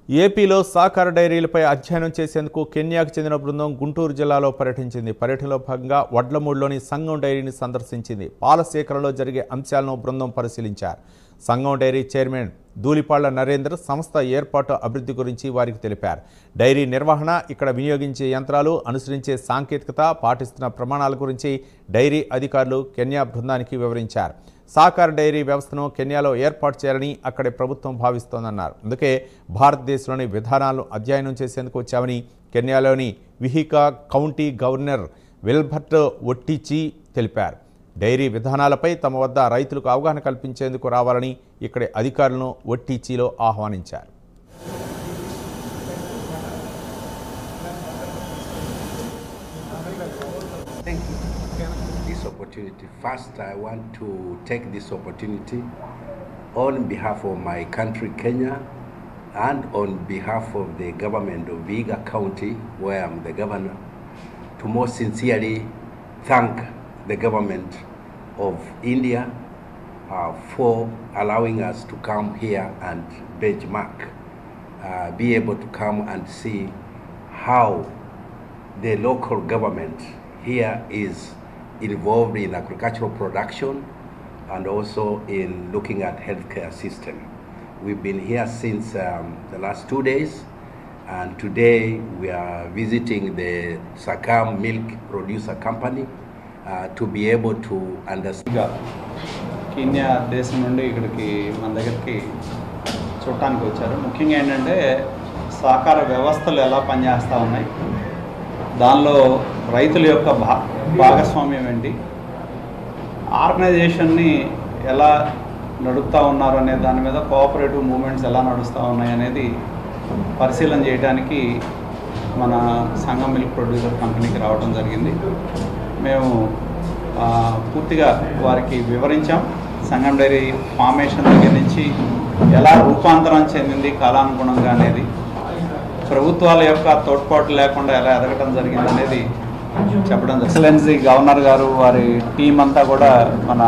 ఏపీలో సహకార డైరీలపై అధ్యయనం చేసేందుకు కెన్యాకు చెందిన బృందం గుంటూరు జిల్లాలో పర్యటించింది. పర్యటనలో భాగంగా వడ్లమూడిలోని సంఘం డైరీని సందర్శించింది. పాల సేకరణలో జరిగే అంశాలను బృందం పరిశీలించారు. సంఘం డైరీ చైర్మన్ ధూళిపాళ్ల నరేందర్ సంస్థ ఏర్పాటు అభివృద్ధి గురించి వారికి తెలిపారు. డైరీ నిర్వహణ, ఇక్కడ వినియోగించే యంత్రాలు, అనుసరించే సాంకేతికత, పాటిస్తున్న ప్రమాణాల గురించి డైరీ అధికారులు కెన్యా బృందానికి వివరించారు. సహకార డైరీ వ్యవస్థను కెన్యాలో ఏర్పాటు చేయాలని అక్కడి ప్రభుత్వం భావిస్తోందన్నారు. అందుకే భారతదేశంలోని విధానాలను అధ్యయనం చేసేందుకు వచ్చామని కెన్యాలోని విహికా కౌంటీ గవర్నర్ విల్బర్ట్ ఒట్టిచి తెలిపారు. డైరీ విధానాలపై తమ వద్ద రైతులకు అవగాహన కల్పించేందుకు రావాలని ఇక్కడి అధికారులను ఒట్టిచిలో ఆహ్వానించారు. Opportunity. First, I want to take this opportunity on behalf of my country, Kenya, and on behalf of the government of Vihiga County, where I'm the governor, to most sincerely thank the government of India for allowing us to come here and benchmark, be able to come and see how the local government here is involved in agricultural production and also in looking at healthcare system. We've been here since the last 2 days, and today we are visiting the Sakam Milk Producer Company to be able to understand. Kenya దేశం నుండి ఇక్కడికి మన దగ్గరికి చూడటానికి వచ్చారు. ముఖ్యంగా ఏంటంటే సహకార వ్యవస్థలు ఎలా పనిచేస్తూ ఉన్నాయి, దానిలో రైతుల యొక్క భాగస్వామ్యం ఏంటి, ఆర్గనైజేషన్ని ఎలా నడుపుతూ ఉన్నారు అనే దాని మీద కోఆపరేటివ్ మూమెంట్స్ ఎలా నడుస్తూ ఉన్నాయి అనేది పరిశీలన చేయడానికి మన సంఘం మిల్క్ ప్రొడ్యూసర్ కంపెనీకి రావడం జరిగింది. మేము పూర్తిగా వారికి వివరించాం. సంఘం డైరీ ఫార్మేషన్ దగ్గర నుంచి ఎలా రూపాంతరం చెందింది కాలానుగుణంగా అనేది, ప్రభుత్వాల యొక్క తోడ్పాటు లేకుండా ఎలా ఎదగటం జరిగింది అనేది చెప్పడం. ఎక్సలెన్సీ గవర్నర్ గారు వారి టీం అంతా కూడా మన